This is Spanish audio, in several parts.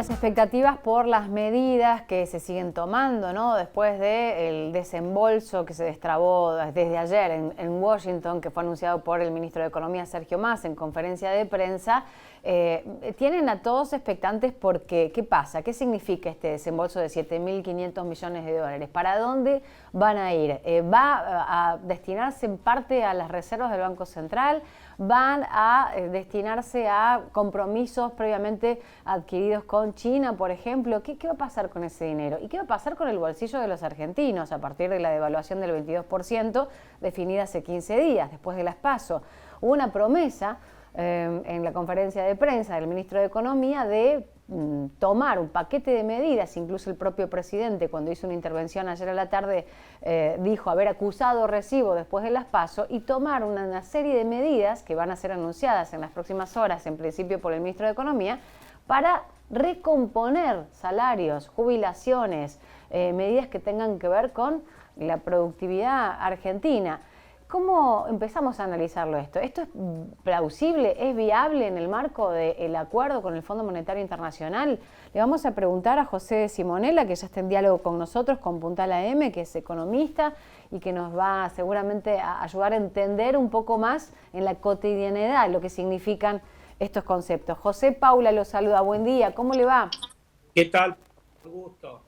las expectativas por las medidas que se siguen tomando, ¿no? Después del desembolso que se destrabó desde ayer en Washington, que fue anunciado por el ministro de Economía, Sergio Massa, en conferencia de prensa, tienen a todos expectantes porque, ¿qué pasa? ¿Qué significa este desembolso de 7.500 millones de dólares? ¿Para dónde van a ir? ¿Va a destinarse en parte a las reservas del Banco Central? ¿Van a destinarse a compromisos previamente adquiridos con China, por ejemplo? ¿Qué va a pasar con ese dinero? ¿Y qué va a pasar con el bolsillo de los argentinos a partir de la devaluación del 22% definida hace 15 días, después de las PASO? Hubo una promesa en la conferencia de prensa del ministro de Economía de tomar un paquete de medidas. Incluso el propio presidente, cuando hizo una intervención ayer a la tarde, dijo haber acusado recibo después de las PASO, y tomar una serie de medidas que van a ser anunciadas en las próximas horas, en principio por el ministro de Economía, para recomponer salarios, jubilaciones, medidas que tengan que ver con la productividad argentina. ¿Cómo empezamos a analizarlo esto? ¿Esto es plausible? ¿Es viable en el marco del acuerdo con el Fondo Monetario Internacional? Le vamos a preguntar a José Simonella, que ya está en diálogo con nosotros, con Puntal AM, que es economista y que nos va seguramente a ayudar a entender un poco más en la cotidianidad lo que significan estos conceptos. José, Paula lo saluda. Buen día. ¿Cómo le va? ¿Qué tal? Un gusto.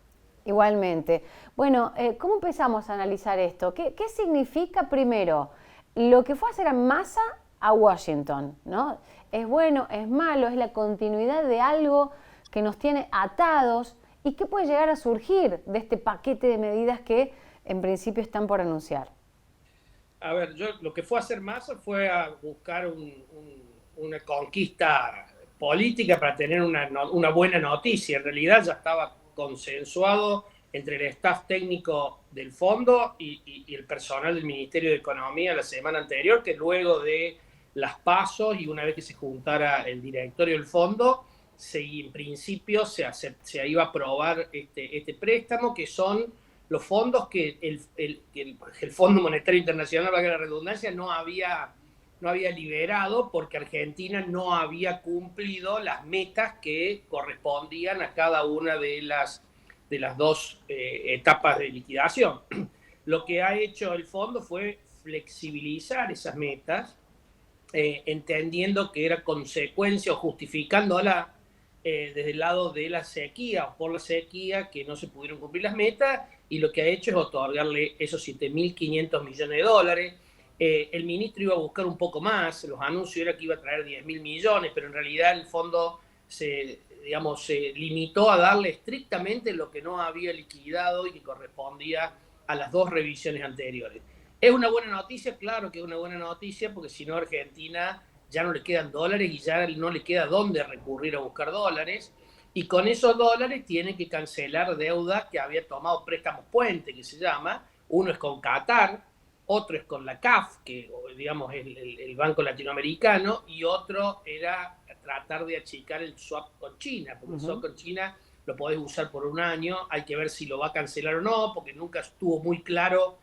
Igualmente. Bueno, ¿cómo empezamos a analizar esto? ¿Qué significa primero lo que fue a hacer a Massa a Washington, ¿no? ¿Es bueno, es malo, es la continuidad de algo que nos tiene atados? ¿Y qué puede llegar a surgir de este paquete de medidas que en principio están por anunciar? A ver, yo lo que fue a hacer Massa fue a buscar una conquista política para tener una buena noticia. En realidad ya estaba consensuado entre el staff técnico del fondo y el personal del Ministerio de Economía la semana anterior, que luego de las pasos y una vez que se juntara el directorio del fondo, en principio se iba a aprobar este préstamo, que son los fondos que el Fondo Monetario Internacional, valga la redundancia, no había liberado porque Argentina no había cumplido las metas que correspondían a cada una de las dos etapas de liquidación. Lo que ha hecho el fondo fue flexibilizar esas metas, entendiendo que era consecuencia o justificándola desde el lado de la sequía o por la sequía que no se pudieron cumplir las metas, y lo que ha hecho es otorgarle esos 7.500 millones de dólares. El ministro iba a buscar un poco más, los anuncios era que iba a traer 10.000 millones, pero en realidad el fondo se limitó a darle estrictamente lo que no había liquidado y que correspondía a las dos revisiones anteriores. ¿Es una buena noticia? Claro que es una buena noticia, porque si no, Argentina ya no le quedan dólares y ya no le queda dónde recurrir a buscar dólares. Y con esos dólares tiene que cancelar deuda que había tomado, préstamos puente, que se llama. Uno es con Qatar, otro es con la CAF, que digamos es el Banco Latinoamericano, y otro era tratar de achicar el swap con China, porque el swap con China lo podés usar por un año, hay que ver si lo va a cancelar o no, porque nunca estuvo muy claro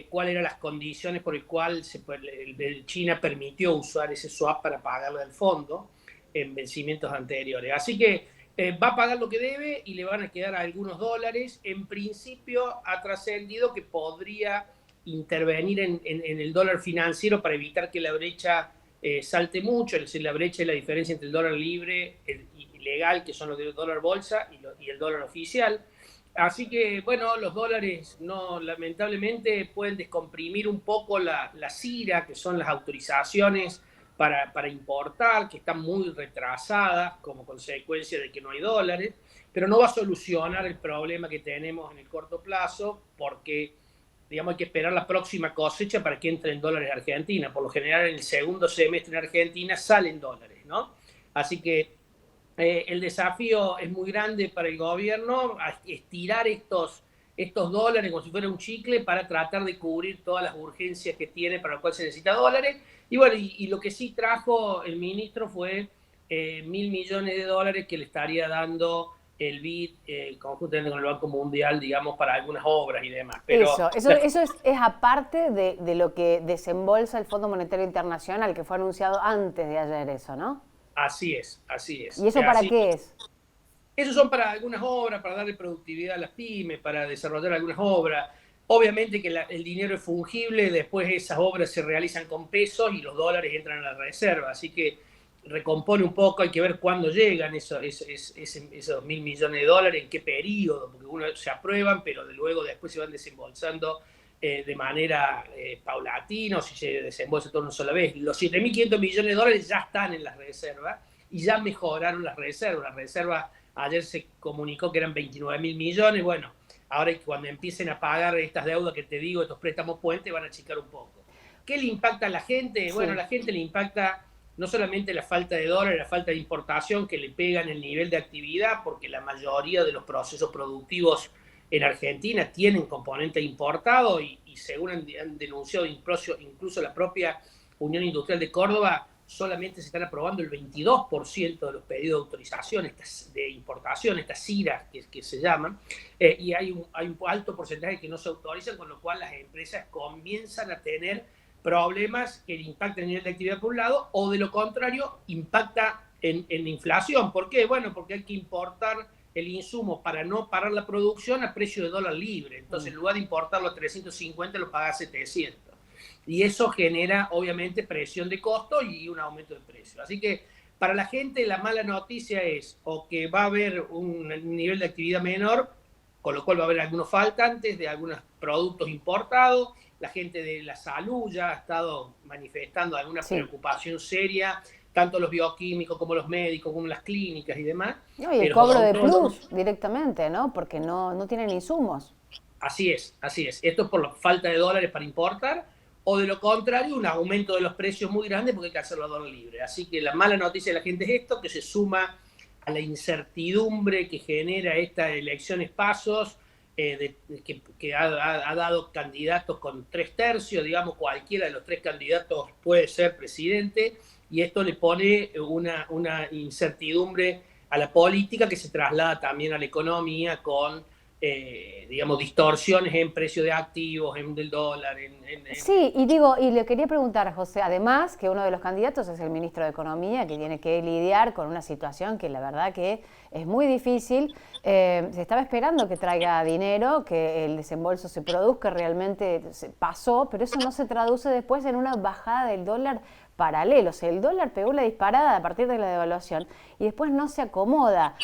cuáles eran las condiciones por las cuales China permitió usar ese swap para pagarle al fondo en vencimientos anteriores. Así que va a pagar lo que debe y le van a quedar algunos dólares. En principio ha trascendido que podría intervenir en el dólar financiero para evitar que la brecha salte mucho, es decir, la brecha es la diferencia entre el dólar libre y legal, que son los del dólar bolsa, y el dólar oficial. Así que, bueno, los dólares no, lamentablemente pueden descomprimir un poco la CIRA, que son las autorizaciones para importar, que están muy retrasadas como consecuencia de que no hay dólares, pero no va a solucionar el problema que tenemos en el corto plazo, porque digamos, hay que esperar la próxima cosecha para que entren dólares a Argentina. Por lo general, en el segundo semestre en Argentina salen dólares, ¿no? Así que el desafío es muy grande para el gobierno, a estirar estos dólares como si fuera un chicle para tratar de cubrir todas las urgencias que tiene, para lo cual se necesita dólares. Y bueno, y lo que sí trajo el ministro fue 1.000 millones de dólares que le estaría dando el BID conjuntamente con el Banco Mundial, digamos, para algunas obras y demás. Pero Eso es aparte de lo que desembolsa el Fondo Monetario Internacional, que fue anunciado antes de ayer eso, ¿no? así es, así ¿Y es. eso para Así, qué es? Esos son para algunas obras, para darle productividad a las pymes, para desarrollar algunas obras. Obviamente que el dinero es fungible, después esas obras se realizan con pesos y los dólares entran a la reserva, así que recompone un poco, hay que ver cuándo llegan esos 1.000 millones de dólares, en qué periodo, porque uno se aprueban, pero de luego después se van desembolsando de manera paulatina, o si se desembolsa todo una sola vez. Los 7.500 millones de dólares ya están en las reservas y ya mejoraron las reservas. Las reservas ayer se comunicó que eran 29.000 millones, bueno, ahora cuando empiecen a pagar estas deudas que te digo, estos préstamos puentes, van a achicar un poco. ¿Qué le impacta a la gente? Sí. Bueno, a la gente le impacta no solamente la falta de dólares, la falta de importación que le pega en el nivel de actividad, porque la mayoría de los procesos productivos en Argentina tienen componente importado y según han denunciado incluso la propia Unión Industrial de Córdoba, solamente se están aprobando el 22% de los pedidos de autorización de importación, estas CIRAs que se llaman, y hay un alto porcentaje que no se autorizan, con lo cual las empresas comienzan a tener problemas que impactan el nivel de actividad por un lado, o de lo contrario, impacta en inflación. ¿Por qué? Bueno, porque hay que importar el insumo para no parar la producción a precio de dólar libre. Entonces, en lugar de importarlo a 350, lo paga a 700. Y eso genera, obviamente, presión de costo y un aumento de precio. Así que para la gente la mala noticia es o que va a haber un nivel de actividad menor, con lo cual va a haber algunos faltantes de algunos productos importados. La gente de la salud ya ha estado manifestando alguna preocupación seria, tanto los bioquímicos como los médicos, como las clínicas y demás. No, y el cobro de plus directamente, ¿no? Porque no tienen insumos. Así es, así es. Esto es por la falta de dólares para importar, o de lo contrario, un aumento de los precios muy grande porque hay que hacerlo a dólar libre. Así que la mala noticia de la gente es esto, que se suma a la incertidumbre que genera esta elecciones pasos, que ha dado candidatos con 3/3, digamos, cualquiera de los 3 candidatos puede ser presidente, y esto le pone una incertidumbre a la política que se traslada también a la economía con digamos, distorsiones en precio de activos, en del dólar. Sí, y le quería preguntar a José, además que uno de los candidatos es el ministro de Economía, que tiene que lidiar con una situación que la verdad que es muy difícil. Se estaba esperando que traiga dinero, que el desembolso se produzca, realmente se pasó, pero eso no se traduce después en una bajada del dólar paralelo. O sea, el dólar pegó la disparada a partir de la devaluación y después no se acomoda.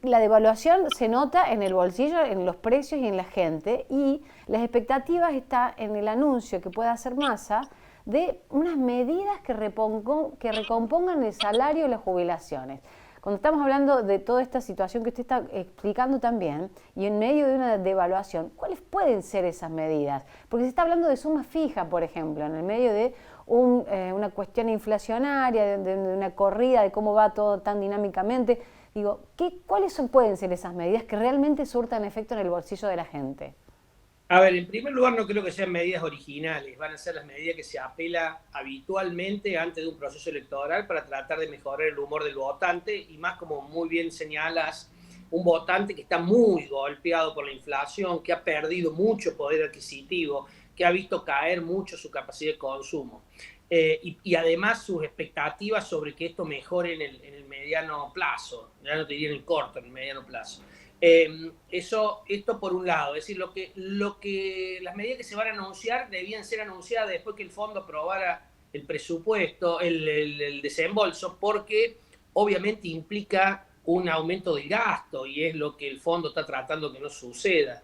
La devaluación se nota en el bolsillo, en los precios y en la gente, y las expectativas están en el anuncio que pueda hacer Massa de unas medidas que recompongan el salario y las jubilaciones. Cuando estamos hablando de toda esta situación que usted está explicando también, y en medio de una devaluación, ¿cuáles pueden ser esas medidas? Porque se está hablando de suma fija, por ejemplo, en el medio de una cuestión inflacionaria, de una corrida, de cómo va todo tan dinámicamente. Digo, ¿cuáles pueden ser esas medidas que realmente surtan efecto en el bolsillo de la gente? A ver, en primer lugar, no creo que sean medidas originales, van a ser las medidas que se apela habitualmente antes de un proceso electoral para tratar de mejorar el humor del votante, y más, como muy bien señalas, un votante que está muy golpeado por la inflación, que ha perdido mucho poder adquisitivo, que ha visto caer mucho su capacidad de consumo. Y además sus expectativas sobre que esto mejore en el mediano plazo, ya no te diría en el corto, en el mediano plazo. Esto por un lado, es decir, las medidas que se van a anunciar debían ser anunciadas después que el fondo aprobara el presupuesto, el desembolso, porque obviamente implica un aumento del gasto y es lo que el fondo está tratando que no suceda.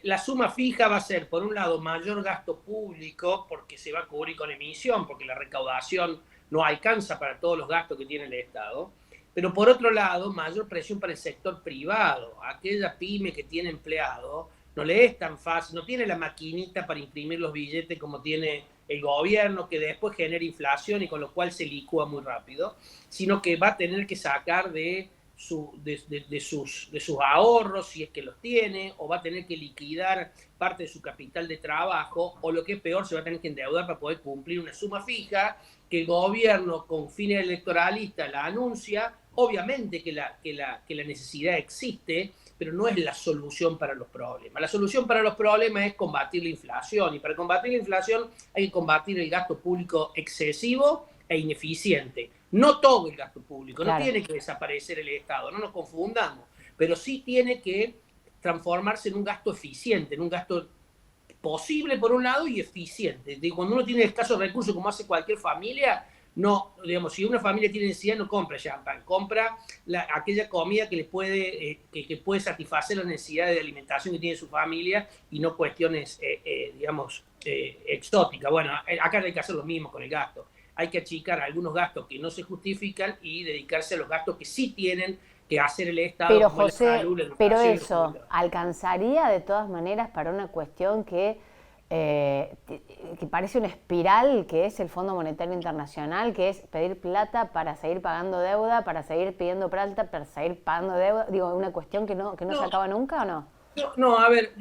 La suma fija va a ser, por un lado, mayor gasto público, porque se va a cubrir con emisión, porque la recaudación no alcanza para todos los gastos que tiene el Estado. Pero por otro lado, mayor presión para el sector privado. Aquella pyme que tiene empleado no le es tan fácil, no tiene la maquinita para imprimir los billetes como tiene el gobierno, que después genera inflación y con lo cual se licúa muy rápido, sino que va a tener que sacar de sus ahorros, si es que los tiene, o va a tener que liquidar parte de su capital de trabajo, o lo que es peor, se va a tener que endeudar para poder cumplir una suma fija que el gobierno con fines electoralistas la anuncia. Obviamente que la necesidad existe, pero no es la solución para los problemas. La solución para los problemas es combatir la inflación, y para combatir la inflación hay que combatir el gasto público excesivo e ineficiente. No todo el gasto público, no Claro. tiene que desaparecer el Estado, no nos confundamos, pero sí tiene que transformarse en un gasto eficiente, en un gasto posible por un lado y eficiente. Cuando uno tiene escasos recursos, como hace cualquier familia, no, digamos, si una familia tiene necesidad, no compra champán, compra aquella comida que le puede, que puede satisfacer las necesidades de alimentación que tiene su familia y no cuestiones, digamos, exóticas. Bueno, acá hay que hacer lo mismo con el gasto. Hay que achicar algunos gastos que no se justifican y dedicarse a los gastos que sí tienen que hacer el Estado, Pero como es la José, salud, la pero educación y los eso, cuidados. ¿alcanzaría de todas maneras para una cuestión que parece una espiral, que es el Fondo Monetario Internacional, que es pedir plata para seguir pagando deuda, para seguir pidiendo plata, para seguir pagando deuda? Digo, ¿una cuestión que no se No, acaba nunca o no? no, a ver,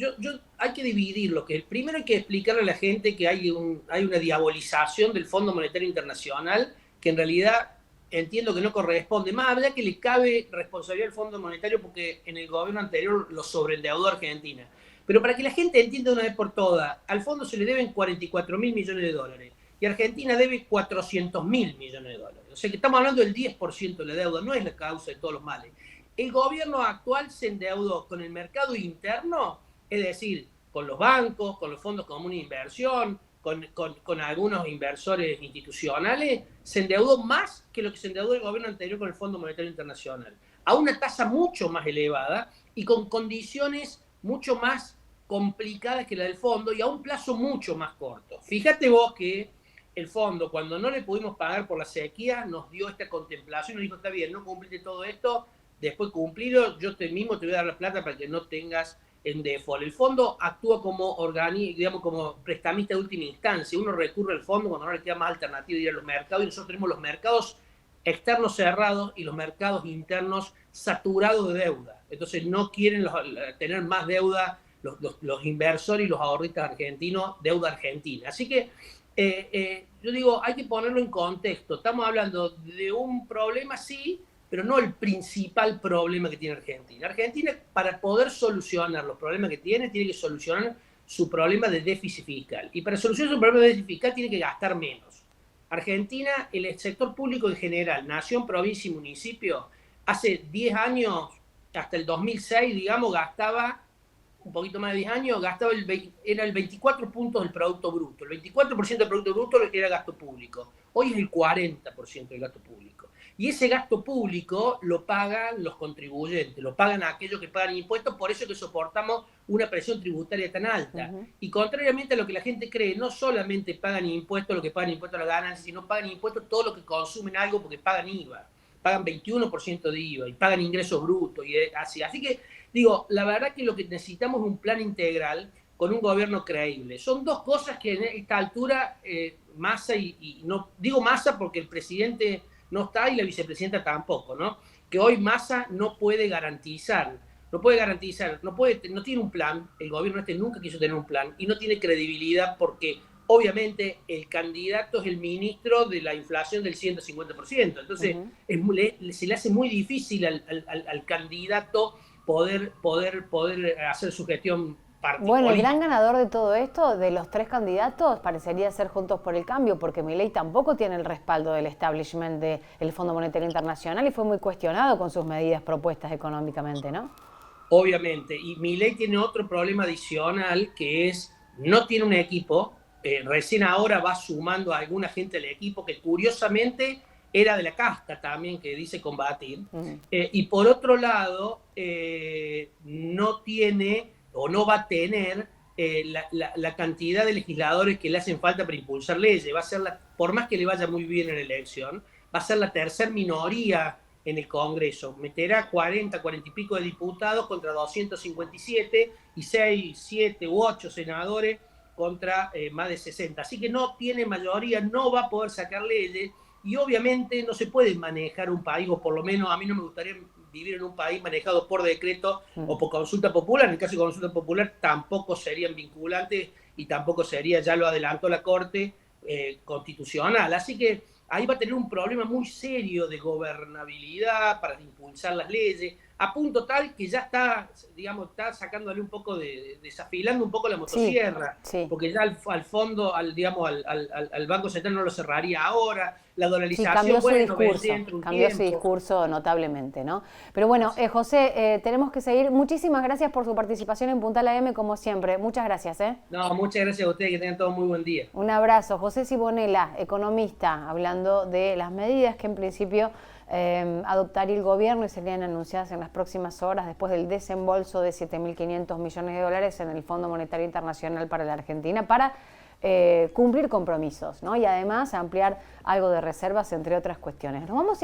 hay que dividirlo. Que primero hay que explicarle a la gente que hay una diabolización del Fondo Monetario Internacional que en realidad entiendo que no corresponde. Más allá que le cabe responsabilidad al Fondo Monetario porque en el gobierno anterior lo sobreendeudó a Argentina. Pero para que la gente entienda una vez por todas, al fondo se le deben 44.000 millones de dólares y Argentina debe 400.000 millones de dólares. O sea que estamos hablando del 10% de la deuda, no es la causa de todos los males. El gobierno actual se endeudó con el mercado interno, es decir, con los bancos, con los fondos comunes de inversión, con algunos inversores institucionales, se endeudó más que lo que se endeudó el gobierno anterior con el Fondo Monetario Internacional, a una tasa mucho más elevada y con condiciones mucho más complicadas que la del fondo y a un plazo mucho más corto. Fíjate vos que el fondo, cuando no le pudimos pagar por la sequía, nos dio esta contemplación y nos dijo, está bien, no cumpliste todo esto, después cumplido, yo mismo te voy a dar la plata para que no tengas en default. El fondo actúa como digamos, como prestamista de última instancia. Uno recurre al fondo cuando no le queda más alternativa de ir a los mercados y nosotros tenemos los mercados externos cerrados y los mercados internos saturados de deuda. Entonces no quieren tener más deuda los inversores y los ahorristas argentinos, deuda argentina. Así que yo digo, hay que ponerlo en contexto. Estamos hablando de un problema, sí, pero no el principal problema que tiene Argentina. Argentina, para poder solucionar los problemas que tiene que solucionar su problema de déficit fiscal. Y para solucionar su problema de déficit fiscal tiene que gastar menos. Argentina, el sector público en general, nación, provincia y municipio, hace 10 años, hasta el 2006, digamos, gastaba un poquito más de 10 años, gastaba era el 24 puntos del Producto Bruto. El 24% del Producto Bruto era gasto público. Hoy es el 40% del gasto público. Y ese gasto público lo pagan los contribuyentes, lo pagan aquellos que pagan impuestos, por eso que soportamos una presión tributaria tan alta. Y contrariamente a lo que la gente cree, no solamente pagan impuestos lo que pagan impuestos a la ganancia, sino pagan impuestos todo lo que consumen algo porque pagan IVA. Pagan 21% de IVA y pagan ingresos brutos y así. Así que digo, la verdad que lo que necesitamos es un plan integral con un gobierno creíble. Son dos cosas que en esta altura Massa y no digo Massa porque el presidente no está y la vicepresidenta tampoco, ¿no? Que hoy Massa no puede garantizar, no tiene un plan, el gobierno nunca quiso tener un plan y no tiene credibilidad porque obviamente el candidato es el ministro de la inflación del 150%. Entonces, se le hace muy difícil al candidato poder hacer su gestión Bueno, el gran política. ganador de todo esto, de los tres candidatos, parecería ser Juntos por el Cambio, porque Milei tampoco tiene el respaldo del establishment del Fondo Monetario Internacional y fue muy cuestionado con sus medidas propuestas económicamente, ¿no? Obviamente. Y Milei tiene otro problema adicional que es, no tiene un equipo, recién ahora va sumando a alguna gente del equipo que curiosamente era de la casta también, que dice combatir. Y por otro lado, no tiene o no va a tener la cantidad de legisladores que le hacen falta para impulsar leyes. Va a ser por más que le vaya muy bien en la elección, va a ser la tercera minoría en el Congreso. Meterá 40 y pico de diputados contra 257 y 6, 7 u 8 senadores contra más de 60. Así que no tiene mayoría, no va a poder sacar leyes y obviamente no se puede manejar un país, o por lo menos a mí no me gustaría vivir en un país manejado por decreto o por consulta popular. En el caso de consulta popular tampoco serían vinculantes y tampoco sería, ya lo adelantó la Corte Constitucional. Así que ahí va a tener un problema muy serio de gobernabilidad para impulsar las leyes. a punto tal que ya está, digamos, está sacándole un poco desafilando un poco la motosierra, sí. porque ya al fondo, digamos, al Banco Central no lo cerraría ahora, la Sí, dolarización, bueno, vendría entre un cambió su tiempo. discurso notablemente, ¿no? Pero bueno, José, tenemos que seguir. Muchísimas gracias por su participación en Puntal AM, como siempre. Muchas gracias, ¿eh? No, muchas gracias a ustedes, que tengan todo muy buen día. Un abrazo. José Sibonela, economista, hablando de las medidas que en principio adoptaría el gobierno y serían anunciadas en las próximas horas después del desembolso de 7.500 millones de dólares en el Fondo Monetario Internacional para la Argentina para cumplir compromisos, ¿no? Y además ampliar algo de reservas, entre otras cuestiones. Nos vamos